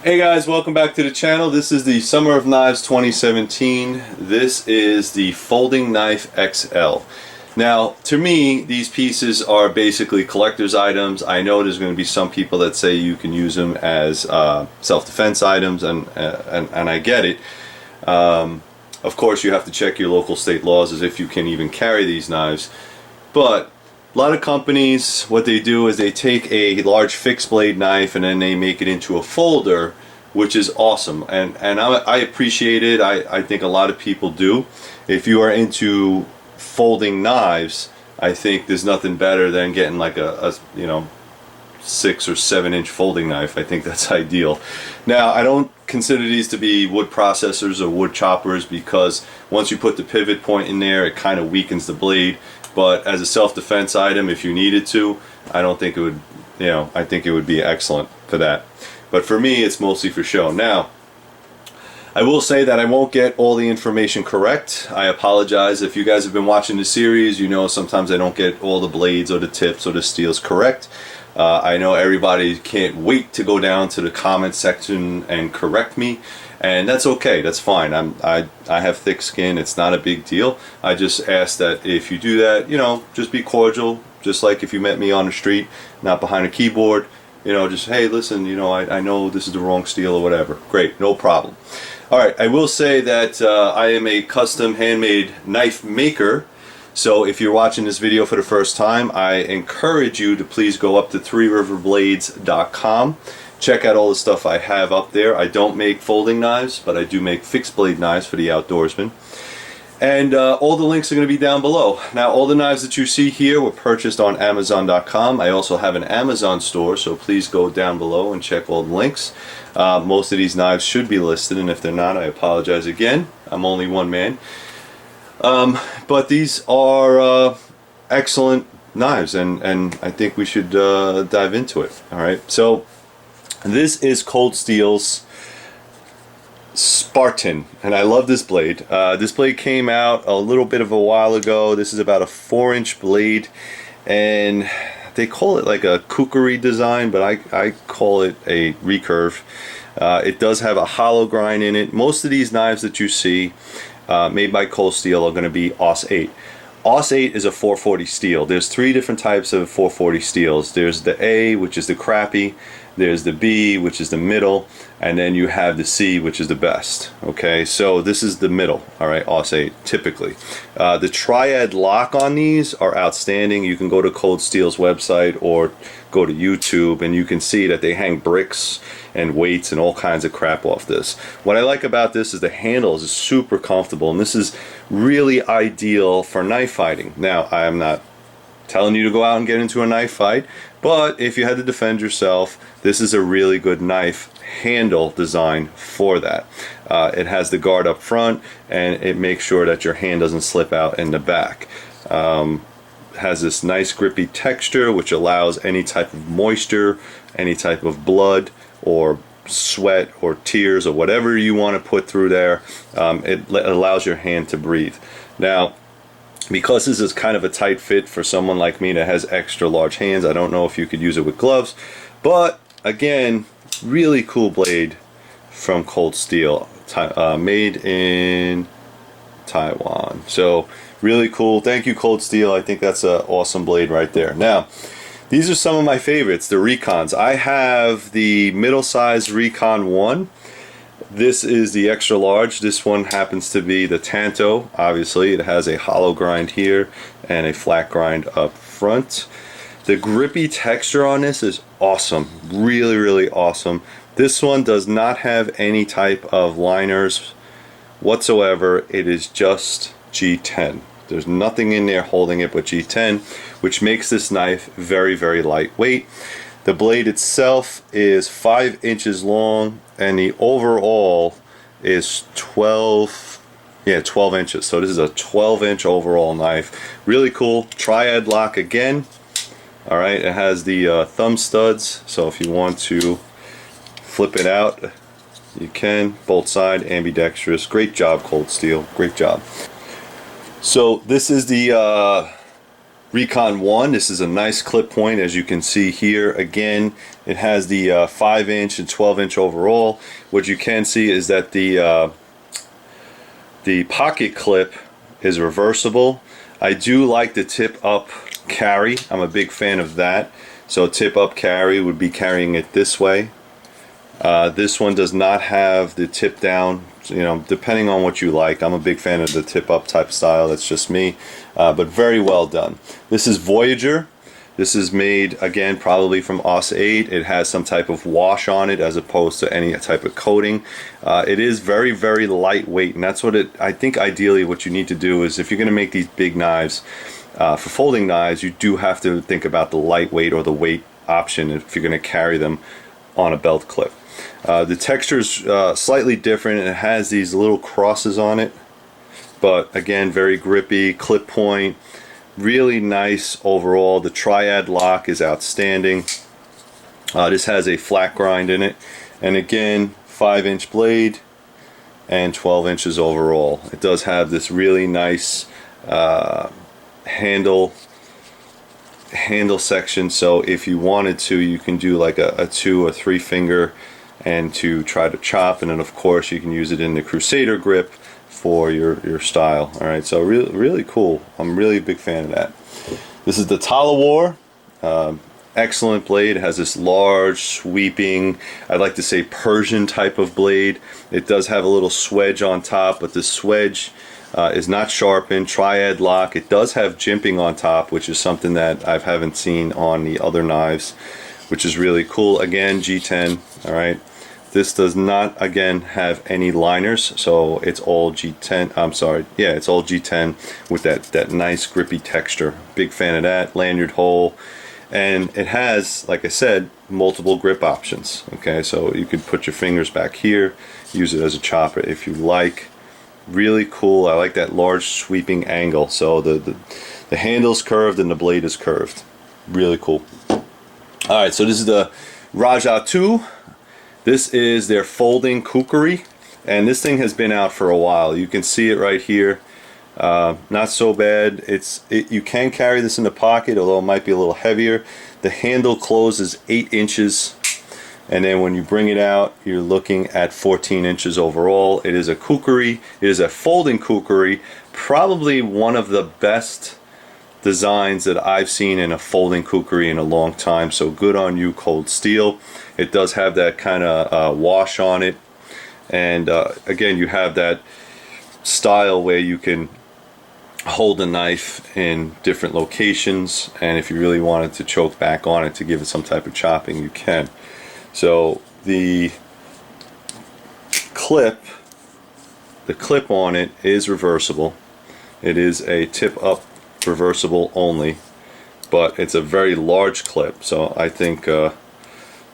Hey guys, welcome back to the channel. This is the Summer of Knives 2017. This is the Folding Knife XL. Now, to me, these pieces are basically collector's items. I know there's going to be some people that say you can use them as self-defense items, and I get it. Of course, you have to check your local state laws as if you can even carry these knives. But a lot of companies, what they do is they take a large fixed blade knife and then they make it into a folder, which is awesome, and I appreciate it. I think a lot of people do. If you are into folding knives, I think there's nothing better than getting like a 6 or 7 inch folding knife. I think that's ideal. Now, I don't consider these to be wood processors or wood choppers, because once you put the pivot point in there, it kind of weakens the blade. But as a self-defense item, if you needed to, I don't think it would, I think it would be excellent for that. But for me, it's mostly for show. Now, I will say that I won't get all the information correct. I apologize. If you guys have been watching the series, you know sometimes I don't get all the blades or the tips or the steels correct. I know everybody can't wait to go down to the comment section and correct me, and that's okay. That's fine. I have thick skin. It's not a big deal. I just ask that if you do that, just be cordial, just like if you met me on the street, not behind a keyboard. Just, hey, listen, I know this is the wrong steel or whatever. Great, no problem. All right, I will say that I am a custom handmade knife maker. So if you're watching this video for the first time, I encourage you to please go up to 3riverblades.com. Check out all the stuff I have up there. I don't make folding knives, but I do make fixed blade knives for the outdoorsman. And all the links are going to be down below. Now, all the knives that you see here were purchased on Amazon.com. I also have an Amazon store, so please go down below and check all the links. Most of these knives should be listed, and if they're not, I apologize again. I'm only one man. But these are excellent knives, and I think we should dive into it. Alright, so this is Cold Steel's Spartan, and I love this blade. This blade came out a little bit of a while ago. This is about a 4-inch blade, and they call it like a kukri design, but I call it a recurve. It does have a hollow grind in it. Most of these knives that you see made by Cold Steel are going to be AUS 8. AUS 8 is a 440 steel. There's 3 different types of 440 steels. There's the A, which is the crappy. There's the B, which is the middle, and then you have the C, which is the best. Okay, so this is the middle. All right, AUS 8 typically. The triad lock on these are outstanding. You can go to Cold Steel's website or go to YouTube, and you can see that they hang bricks and weights and all kinds of crap off this. What I like about this is the handles is super comfortable, and this is really ideal for knife fighting. Now, I am not telling you to go out and get into a knife fight, but if you had to defend yourself, this is a really good knife handle design for that. It has the guard up front, and it makes sure that your hand doesn't slip out in the back. Has this nice grippy texture, which allows any type of moisture, any type of blood or sweat or tears or whatever you want to put through there. It allows your hand to breathe. Now, because this is kind of a tight fit for someone like me that has extra large hands, I don't know if you could use it with gloves, but again, really cool blade from Cold Steel, made in Taiwan. So really cool. Thank you, Cold Steel. I think that's an awesome blade right there. Now, these are some of my favorites, the Recons. I have the middle-sized Recon 1. This is the extra large. This one happens to be the Tanto. Obviously, it has a hollow grind here and a flat grind up front. The grippy texture on this is awesome. Really, really awesome. This one does not have any type of liners whatsoever. It is just G10. There's nothing in there holding it but G10, which makes this knife very, very lightweight. The blade itself is 5 inches long, and the overall is 12 inches. So this is a 12-inch overall knife. Really cool. Triad lock again. All right, it has the thumb studs, so if you want to flip it out, you can. Both side, ambidextrous. Great job, Cold Steel. Great job. So this is the Recon 1. This is a nice clip point, as you can see here. Again, it has the 5-inch and 12-inch overall. What you can see is that the pocket clip is reversible. I do like the tip up carry. I'm a big fan of that. So tip up carry would be carrying it this way. This one does not have the tip down, you know, depending on what you like. I'm a big fan of the tip up type style. That's just me, but very well done. This is Voyager. This is made, again, probably from OS 8. It has some type of wash on it as opposed to any type of coating. It is very, very lightweight, and that's what I think ideally what you need to do is, if you're going to make these big knives, for folding knives, you do have to think about the lightweight or the weight option if you're going to carry them on a belt clip. The texture is slightly different, and it has these little crosses on it, but again, very grippy, clip point, really nice overall. The triad lock is outstanding. This has a flat grind in it, and again, 5-inch blade and 12 inches overall. It does have this really nice handle section, so if you wanted to, you can do like a 2 or 3 finger and to try to chop, and then of course you can use it in the Crusader grip for your style. All right, so really cool. I'm really a big fan of that. This is the Talawar. Excellent blade. It has this large sweeping, I'd like to say Persian type of blade. It does have a little swedge on top, but the swedge is not sharpened. Triad lock. It does have jimping on top, which is something that I haven't seen on the other knives, which is really cool. Again, G10. All right, this does not, again, have any liners, so it's all G10. I'm sorry, yeah, it's all G10 with that nice grippy texture. Big fan of that. Lanyard hole, and it has, like I said, multiple grip options. Okay, so you could put your fingers back here, use it as a chopper if you like. Really cool. I like that large sweeping angle. So the handle's curved and the blade is curved. Really cool. All right, so this is the Raja 2. This is their folding kukri, and this thing has been out for a while. You can see it right here. Not so bad. You can carry this in the pocket, although it might be a little heavier. The handle closes 8 inches, and then when you bring it out, you're looking at 14 inches overall. It is a kukri. It is a folding kukri. Probably one of the best designs that I've seen in a folding kukri in a long time. So good on you, Cold Steel. It does have that kind of wash on it, and again, you have that style where you can hold the knife in different locations, and if you really wanted to choke back on it to give it some type of chopping, you can. So the clip on it is reversible. It is a tip up reversible only, but it's a very large clip, so I think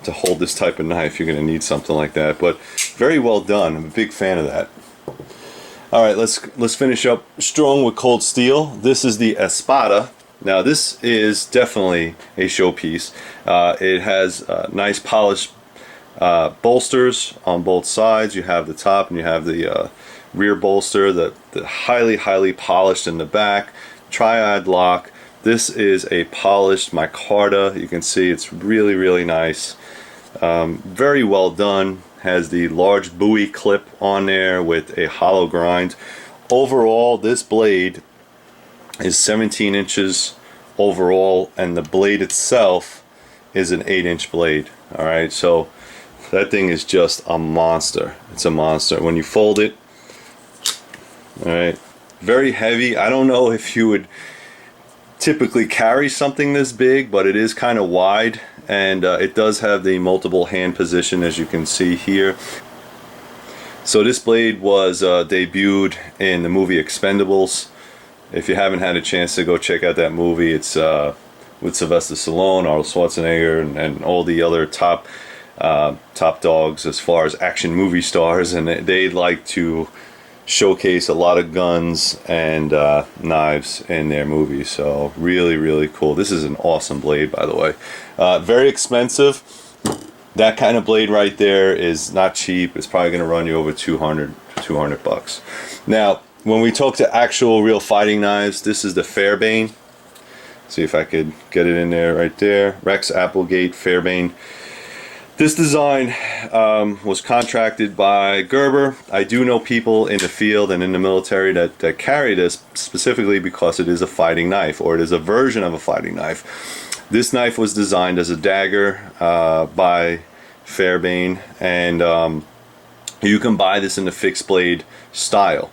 to hold this type of knife you're going to need something like that, but very well done. I'm a big fan of that. All right, let's finish up strong with Cold Steel. This is the Espada. Now this is definitely a showpiece. It has nice polished bolsters on both sides. You have the top and you have the rear bolster, the highly polished in the back. Triad lock. This is a polished micarta. You can see it's really nice. Very well done. Has the large buoy clip on there with a hollow grind. Overall, this blade is 17 inches overall, and the blade itself is an 8-inch blade. All right, so that thing is just a monster. It's a monster when you fold it. All right, very heavy. I don't know if you would typically carry something this big, but it is kind of wide, and it does have the multiple hand position, as you can see here. So this blade was debuted in the movie Expendables. If you haven't had a chance to go check out that movie, it's with Sylvester Stallone, Arnold Schwarzenegger, and all the other top dogs as far as action movie stars, and they like to showcase a lot of guns and knives in their movies. So really cool. This is an awesome blade, by the way. Very expensive. That kind of blade right there is not cheap. It's probably going to run you over 200 bucks. Now when we talk to actual real fighting knives, this is the Bane. See if I could get it in there right there. Rex, Applegate, Fairbane. This design was contracted by Gerber. I do know people in the field and in the military that carry this specifically because it is a fighting knife, or it is a version of a fighting knife. This knife was designed as a dagger by Fairbane, and you can buy this in the fixed blade style.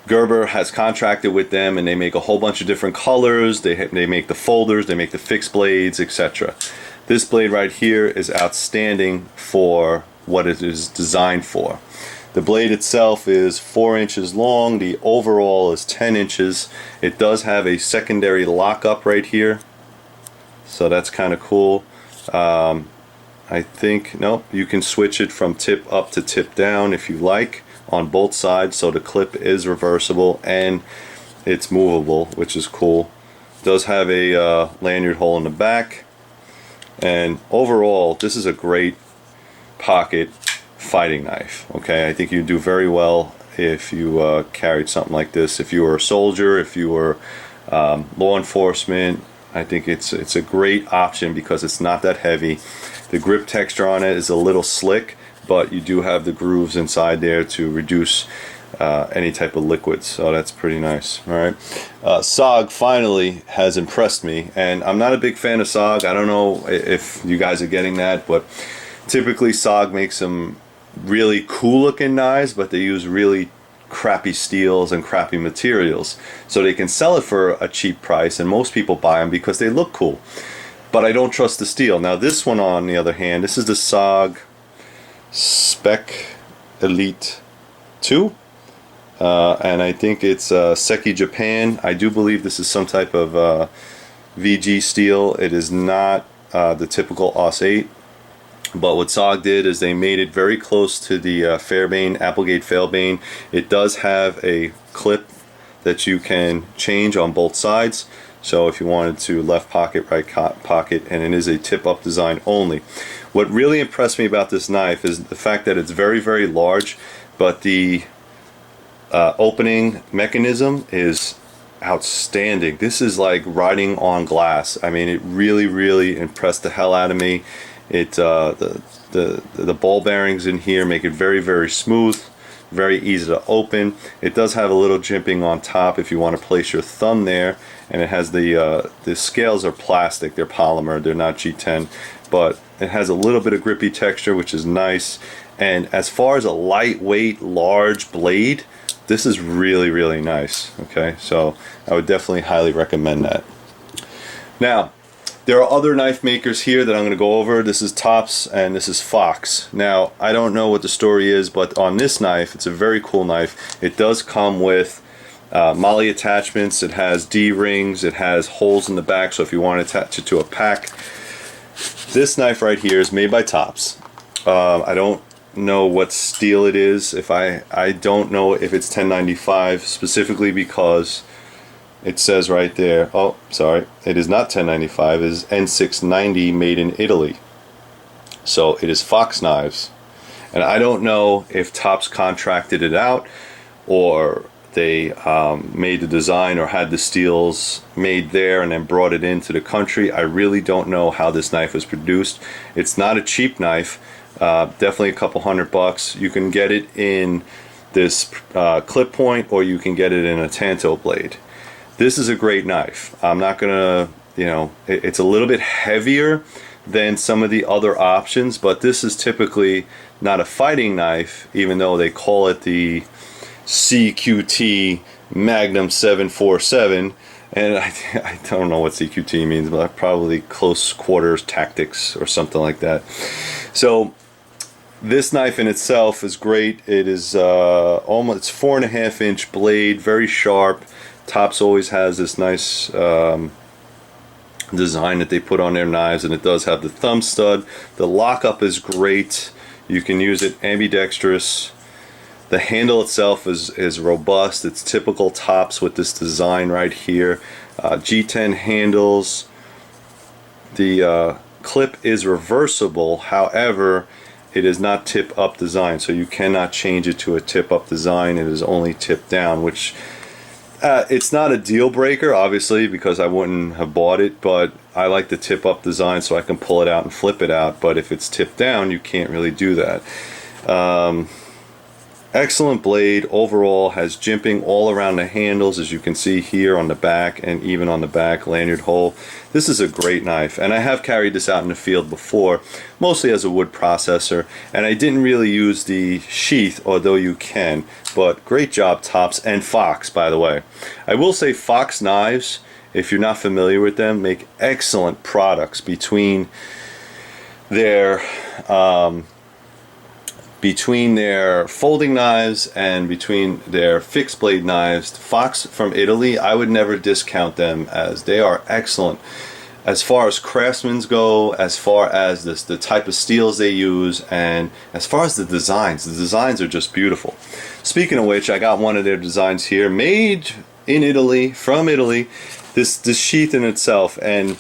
Gerber has contracted with them, and they make a whole bunch of different colors. They make the folders, they make the fixed blades, etc. This blade right here is outstanding for what it is designed for. The blade itself is 4 inches long. The overall is 10 inches. It does have a secondary lockup right here, so that's kind of cool. I think, no, you can switch it from tip up to tip down if you like on both sides, so the clip is reversible and it's movable, which is cool. It does have a lanyard hole in the back. And overall, this is a great pocket fighting knife. Okay, I think you'd do very well if you carried something like this. If you were a soldier, if you were law enforcement, I think it's a great option because it's not that heavy. The grip texture on it is a little slick, but you do have the grooves inside there to reduce any type of liquids, so that's pretty nice. All right, SOG finally has impressed me, and I'm not a big fan of SOG. I don't know if you guys are getting that, but typically SOG makes some really cool looking knives, but they use really crappy steels and crappy materials, so they can sell it for a cheap price, and most people buy them because they look cool. But I don't trust the steel. Now this one, on the other hand, this is the SOG Spec Elite 2. And I think it's Seki Japan. I do believe this is some type of VG steel. It is not the typical AUS 8, but what SOG did is they made it very close to the Fairbane, Applegate Fairbane. It does have a clip that you can change on both sides, so if you wanted to left pocket, right pocket, and it is a tip-up design only. What really impressed me about this knife is the fact that it's very, very large, but the opening mechanism is outstanding. This is like riding on glass. I mean, it really impressed the hell out of me. It the ball bearings in here make it very smooth, very easy to open. It does have a little jimping on top if you want to place your thumb there, and it has the scales are plastic, they're polymer, they're not G10, but it has a little bit of grippy texture, which is nice. And as far as a lightweight, large blade, this is really nice. Okay, so I would definitely highly recommend that. Now, there are other knife makers here that I'm going to go over. This is Tops and this is Fox. Now, I don't know what the story is, but on this knife, it's a very cool knife. It does come with MOLLE attachments. It has D-rings. It has holes in the back, so if you want to attach it to a pack. This knife right here is made by Tops. I don't know what steel it is. If I don't know if it's 1095 specifically because it says right there, oh sorry, it is not 1095, it is N690 made in Italy. So it is Fox knives, and I don't know if Tops contracted it out or they made the design or had the steels made there and then brought it into the country. I really don't know how this knife was produced. It's not a cheap knife. Definitely a couple $100. You can get it in this clip point, or you can get it in a tanto blade. This is a great knife. I'm not gonna, you know, it's a little bit heavier than some of the other options, but this is typically not a fighting knife, even though they call it the QCT Magnum 747. And I don't know what CQT means, but probably close quarters tactics or something like that. So this knife in itself is great. It is almost 4.5 inch blade, very sharp. Tops always has this nice design that they put on their knives, and it does have the thumb stud. The lockup is great. You can use it ambidextrous. The handle itself is robust. It's typical Tops with this design right here. G10 handles. The clip is reversible, however it is not tip up design, so you cannot change it to a tip up design. It is only tip down, which It's not a deal breaker, obviously, because I wouldn't have bought it, but I like the tip up design so I can pull it out and flip it out, but if it's tipped down, you can't really do that. Excellent blade overall, has jimping all around the handles, as you can see here on the back and even on the back lanyard hole. This is a great knife, and I have carried this out in the field before, mostly as a wood processor, and I didn't really use the sheath, although you can, but great job, Tops and Fox, by the way. I will say Fox knives, if you're not familiar with them, make excellent products between their folding knives and between their fixed blade knives. Fox from Italy, I would never discount them, as they are excellent as far as craftsmen go, as far as the type of steels they use, and as far as the designs. The designs are just beautiful. Speaking of which, I got one of their designs here, made in Italy, from Italy. This sheath in itself, and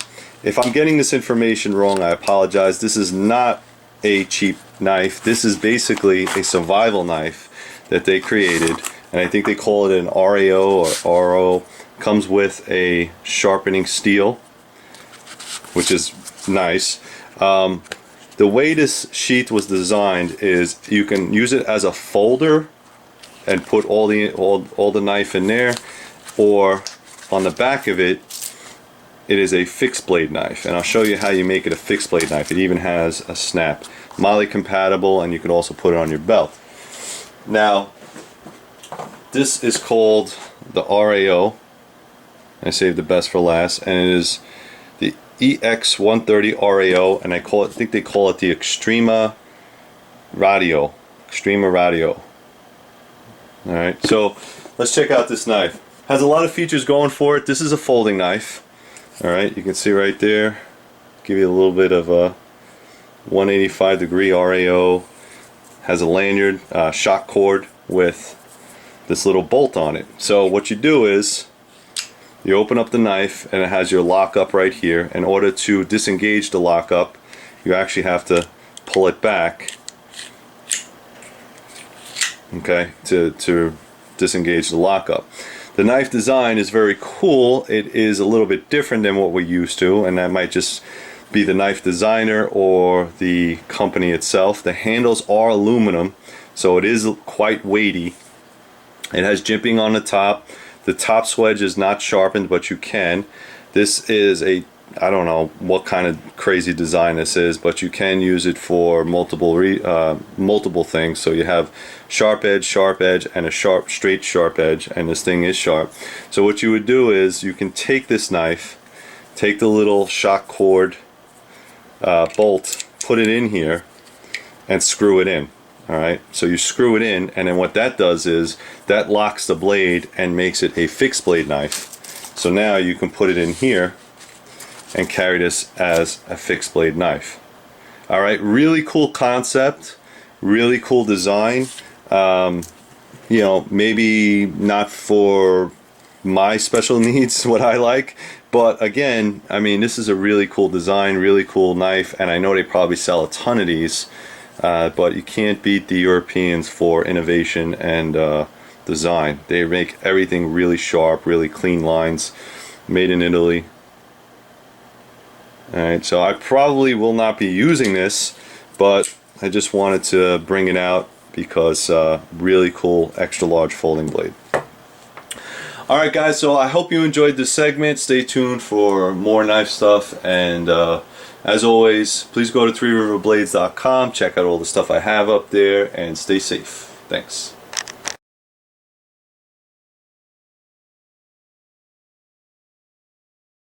if I'm getting this information wrong, I apologize. This is not a cheap knife. This is basically a survival knife that they created, and I think they call it an REO or RO. Comes with a sharpening steel, which is nice. The way this sheath was designed is you can use it as a folder and put all the knife in there, or on the back of it, it is a fixed blade knife, and I'll show you how you make it a fixed blade knife. It even has a snap. Molle compatible, and you can also put it on your belt. Now, this is called the REO. I saved the best for last, and it is the EX130 REO, and I think they call it the Extrema Radio. Extrema Radio. Alright, so let's check out this knife. Has a lot of features going for it. This is a folding knife. Alright, you can see right there. Give you a little bit of a 185 degree REO. Has a lanyard, shock cord with this little bolt on it. So what you do is you open up the knife, and it has your lockup right here. In order to disengage the lockup, you actually have to pull it back, okay, to disengage the lockup. The knife design is very cool. It is a little bit different than what we're used to, and that might just be the knife designer or the company itself. The handles are aluminum, so it is quite weighty. It has jimping on the top. The top swedge is not sharpened, but you can. This is a, I don't know what kind of crazy design this is, but you can use it for multiple things. So you have sharp edge, and a straight sharp edge, and this thing is sharp. So what you would do is you can take this knife, take the little shock cord bolt, put it in here, and screw it in. Alright, so you screw it in, and then what that does is that locks the blade and makes it a fixed blade knife. So now you can put it in here and carry this as a fixed blade knife. Alright, really cool concept, really cool design. You know, maybe not for my special needs, what I like, but again, I mean, this is a really cool design, really cool knife, and I know they probably sell a ton of these. But you can't beat the Europeans for innovation and design. They make everything really sharp, really clean lines, made in Italy. Alright, so I probably will not be using this, but I just wanted to bring it out because really cool extra large folding blade. Alright guys, so I hope you enjoyed this segment. Stay tuned for more knife stuff, and as always, please go to threeriverblades.com, check out all the stuff I have up there, and stay safe. Thanks.